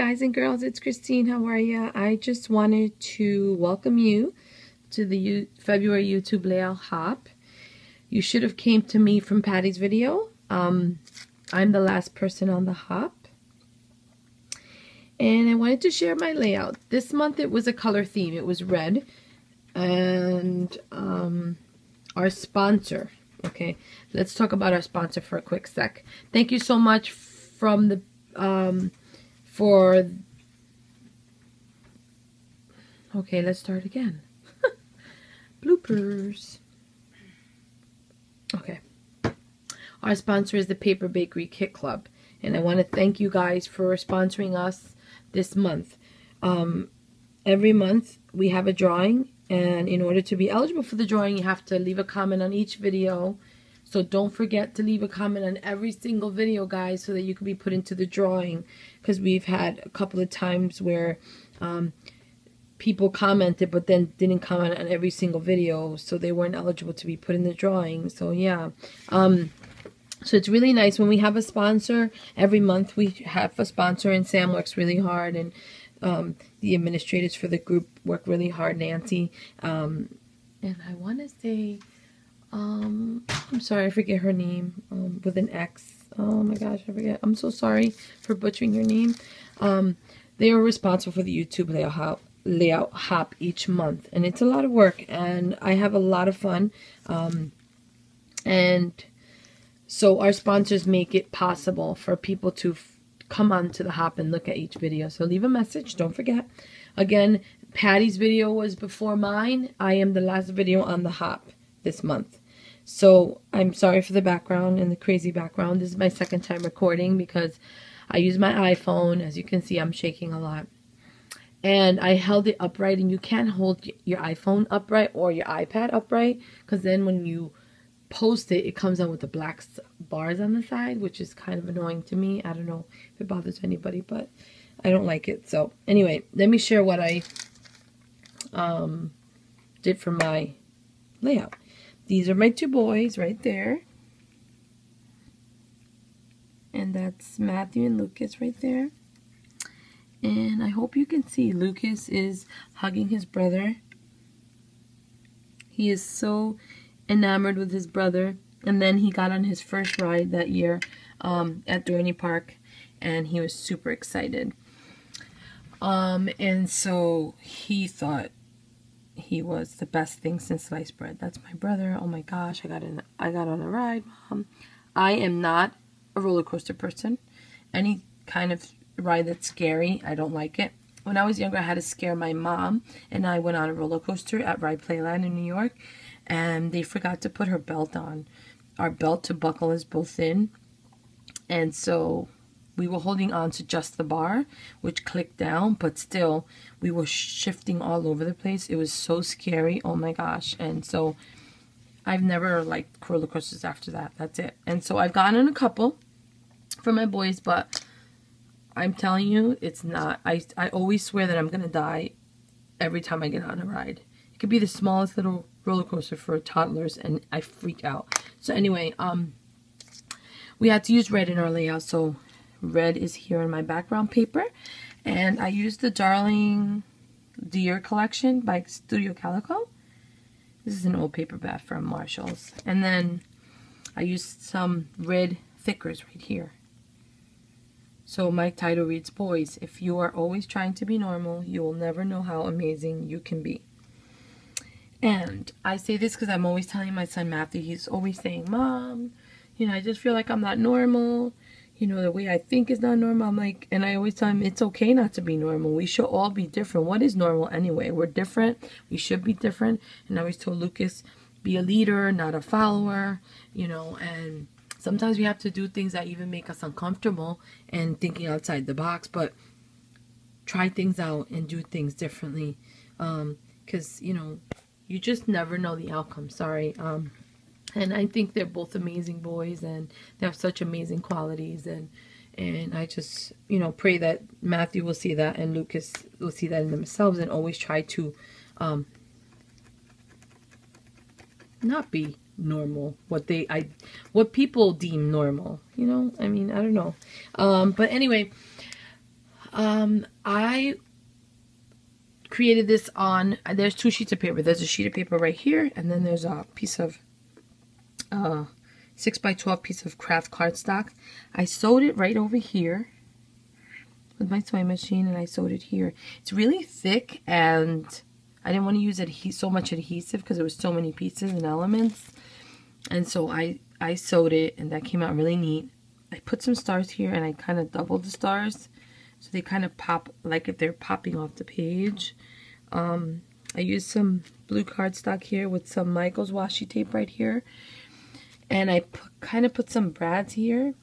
guys and girls, it's Christine. How are ya? I just wanted to welcome you to the February YouTube layout hop. You should have came to me from Patty's video. I'm the last person on the hop. And I wanted to share my layout. This month it was a color theme. It was red. And our sponsor. Okay, let's talk about our sponsor for a quick sec. Thank you so much from the okay, let's start again. Bloopers. Okay. Our sponsor is the Paper Bakery Kit Club. And I want to thank you guys for sponsoring us this month. Every month we have a drawing. And in order to be eligible for the drawing, you have to leave a comment on each video. So don't forget to leave a comment on every single video, guys, so that you can be put into the drawing. Because we've had a couple of times where people commented but then didn't comment on every single video, so they weren't eligible to be put in the drawing. So yeah, so it's really nice when we have a sponsor. Every month we have a sponsor, and Sam works really hard, and the administrators for the group work really hard, Nancy. And I want to say, I'm sorry, I forget her name, with an X. Oh my gosh, I forget. I'm so sorry for butchering your name. They are responsible for the YouTube layout hop each month, and it's a lot of work, and I have a lot of fun. And so our sponsors make it possible for people to come on to the hop and look at each video. So leave a message, don't forget. Again, Patty's video was before mine. I am the last video on the hop this month. So I'm sorry for the background and the crazy background. This is my second time recording because I use my iPhone. As you can see, I'm shaking a lot. And I held it upright, and you can't hold your iPhone upright or your iPad upright, because then when you post it, it comes out with the black bars on the side, which is kind of annoying to me. I don't know if it bothers anybody, but I don't like it. So anyway, let me share what I did for my layout. These are my two boys right there. And that's Matthew and Lucas right there. And I hope you can see Lucas is hugging his brother. He is so enamored with his brother. And then he got on his first ride that year at Dorney Park, and he was super excited. And so he thought he was the best thing since sliced bread. That's my brother. Oh my gosh, I got on a ride, Mom. I am not a roller coaster person. Any kind of ride that's scary, I don't like it. When I was younger, I had to scare my mom, and I went on a roller coaster at Ride Playland in New York, and they forgot to put her belt on. Our belt to buckle is both in, and so we were holding on to just the bar, which clicked down, but still we were shifting all over the place. It was so scary. Oh my gosh. And so I've never liked roller coasters after that. That's it. And so I've gotten in a couple for my boys, but I'm telling you, it's not. I always swear that I'm going to die every time I get on a ride. It could be the smallest little roller coaster for toddlers, and I freak out. So anyway, we had to use red in our layout, so red is here in my background paper. And I used the Darling Deer collection by Studio Calico. This is an old paperback from Marshall's. And then I used some red thickers right here. So my title reads, Boys, if you are always trying to be normal, you will never know how amazing you can be. And I say this because I'm always telling my son Matthew, he's always saying, Mom, you know, I just feel like I'm not normal. You know, the way I think is not normal. I'm like, and I always tell him, it's okay not to be normal. We should all be different. What is normal anyway? We're different. We should be different. And I always told Lucas, be a leader, not a follower, you know, and sometimes we have to do things that even make us uncomfortable and thinking outside the box, but try things out and do things differently. Because, you know, you just never know the outcome. Sorry. And I think they're both amazing boys, and they have such amazing qualities, and I just, you know, pray that Matthew will see that and Lucas will see that in themselves, and always try to not be normal, what people deem normal, you know. I mean, I don't know. But anyway, I created this on, there's 2 sheets of paper. There's a sheet of paper right here, and then there's a piece of 6x12 piece of craft cardstock. I sewed it right over here with my sewing machine, and I sewed it here. It's really thick, and I didn't want to use so much adhesive because there was so many pieces and elements, and so I sewed it, and that came out really neat. I put some stars here, and I kind of doubled the stars so they kind of pop like if they're popping off the page. I used some blue cardstock here with some Michael's washi tape right here, and I kind of put some brads here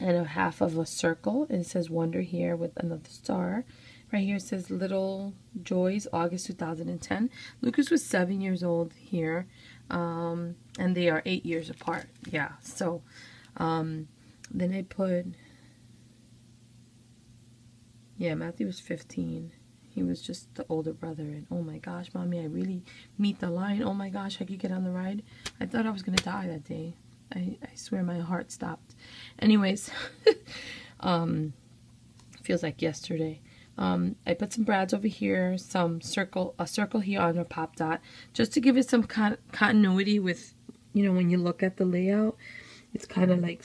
and a half of a circle, and it says Wonder here with another star. Right here it says Little Joys, August 2010. Lucas was 7 years old here, and they are 8 years apart. Yeah, so then I put, yeah, Matthew was 15. He was just the older brother, and oh my gosh, Mommy, I really meet the line. Oh my gosh, I could get on the ride. I thought I was gonna die that day. I swear my heart stopped. Anyways, feels like yesterday. I put some brads over here, a circle here on a pop dot, just to give it some continuity with, you know, when you look at the layout, it's kind of like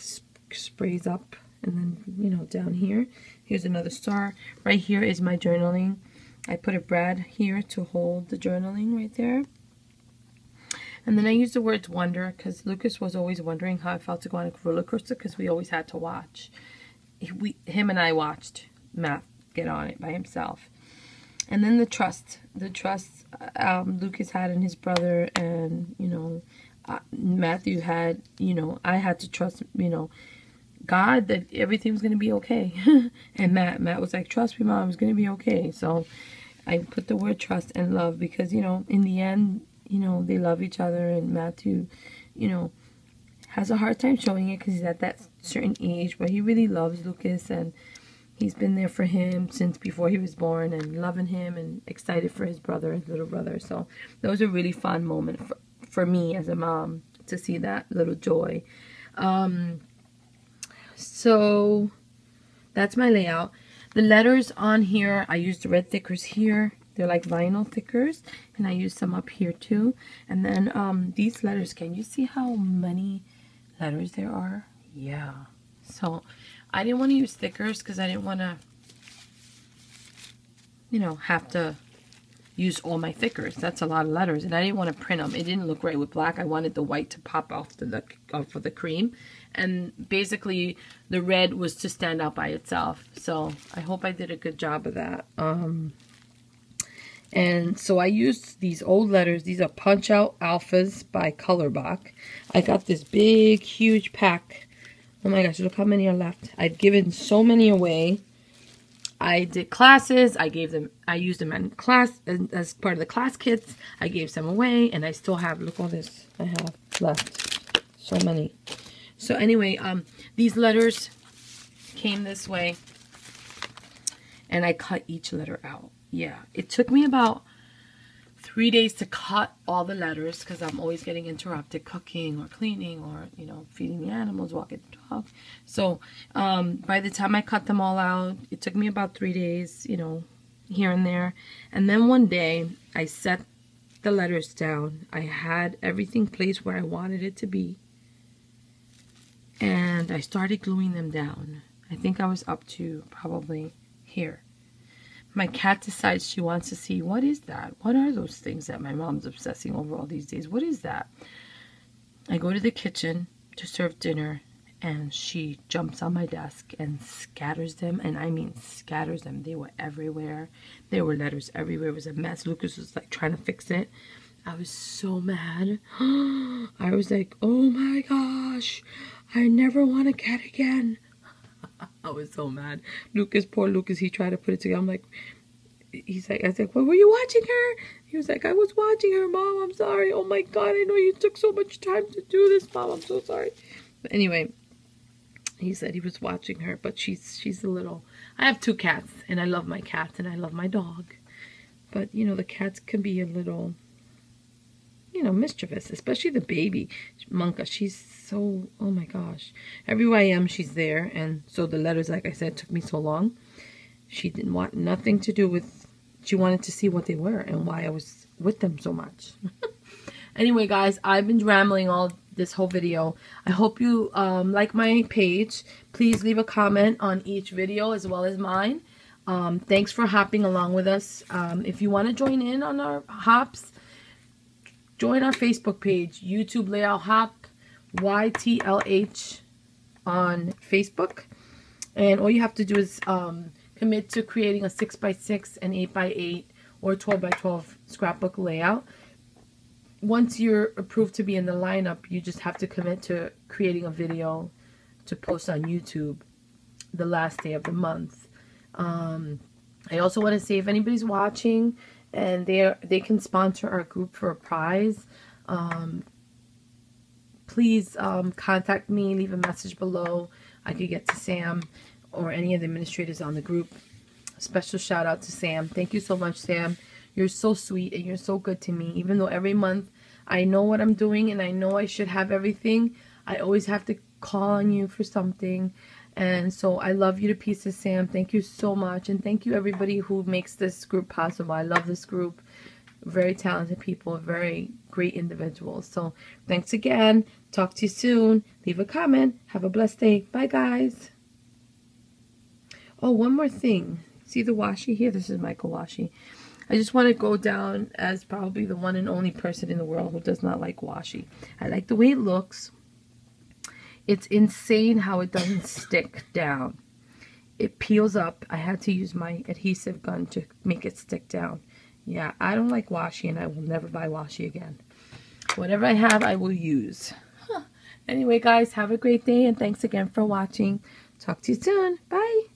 sprays up, and then, you know, down here, here's another star. Right here is my journaling. I put a brad here to hold the journaling right there. And then I used the words wonder because Lucas was always wondering how I felt to go on a roller coaster because we always had to watch. Him and I watched Matt get on it by himself. And then the trust Lucas had in his brother, and, you know, Matthew had, you know, I had to trust, you know, God that everything was going to be okay. And Matt was like, trust me, Mom, it's going to be okay. So I put the word trust and love because, you know, in the end, you know, they love each other, and Matthew, you know, has a hard time showing it because he's at that certain age, but he really loves Lucas, and he's been there for him since before he was born, and loving him and excited for his brother, his little brother. So that was a really fun moment for me as a mom to see that little joy. So that's my layout. The letters on here, I used the red thickers here. They're like vinyl thickers, and I used some up here too. And then these letters, can you see how many letters there are? Yeah. So I didn't want to use stickers because I didn't want to, you know, have to use all my thickers. That's a lot of letters, and I didn't want to print them. It didn't look right with black. I wanted the white to pop off of the cream, and basically the red was to stand out by itself. So I hope I did a good job of that. And so I used these old letters. These are Punch Out Alphas by Colorbach. I got this big, huge pack. Oh my gosh, look how many are left. I've given so many away. I did classes. I used them in class as part of the class kits. I gave some away, and I still have, look all this I have left. So many. So anyway, these letters came this way, and I cut each letter out. Yeah, it took me about 3 days to cut all the letters because I'm always getting interrupted cooking or cleaning or, you know, feeding the animals, walking the dog. So by the time I cut them all out, it took me about 3 days, you know, here and there. And then one day I set the letters down. I had everything placed where I wanted it to be. And I started gluing them down. I think I was up to probably here. My cat decides she wants to see, what is that? What are those things that my mom's obsessing over all these days? What is that? I go to the kitchen to serve dinner, and she jumps on my desk and scatters them. And I mean scatters them. They were everywhere. There were letters everywhere. It was a mess. Lucas was like trying to fix it. I was so mad. I was like, oh my gosh, I never want a cat again. I was so mad. Lucas, poor Lucas, he tried to put it together. I'm like, he's like, I was like, well, were you watching her? He was like, I was watching her, Mom. I'm sorry. Oh my God, I know you took so much time to do this, Mom. I'm so sorry. But anyway, he said he was watching her, but she's a little. I have 2 cats, and I love my cats, and I love my dog. But, you know, the cats can be a little, you know, mischievous, especially the baby, Monka. She's so, oh my gosh. Everywhere I am, she's there. And so the letters, like I said, took me so long. She didn't want nothing to do with, she wanted to see what they were and why I was with them so much. Anyway, guys, I've been rambling all this whole video. I hope you like my page. Please leave a comment on each video as well as mine. Thanks for hopping along with us. If you want to join in on our hops, join our Facebook page, YouTube Layout Hop, YTLH on Facebook. And all you have to do is commit to creating a 6x6, an 8x8, or 12x12 scrapbook layout. Once you're approved to be in the lineup, you just have to commit to creating a video to post on YouTube the last day of the month. I also want to say, if anybody's watching and they can sponsor our group for a prize, please contact me, leave a message below. I could get to Sam or any of the administrators on the group. Special shout out to Sam. Thank you so much, Sam. You're so sweet and you're so good to me. Even though every month I know what I'm doing and I know I should have everything, I always have to call on you for something. And so I love you to pieces, Sam. Thank you so much. And thank you everybody who makes this group possible. I love this group. Very talented people, very great individuals. So thanks again. Talk to you soon. Leave a comment. Have a blessed day. Bye, guys. Oh, one more thing. See the washi here? This is Michael washi. I just want to go down as probably the one and only person in the world who does not like washi. I like the way it looks. It's insane how it doesn't stick down. It peels up. I had to use my adhesive gun to make it stick down. Yeah, I don't like washi, and I will never buy washi again. Whatever I have, I will use. Anyway, guys, have a great day, and thanks again for watching. Talk to you soon. Bye.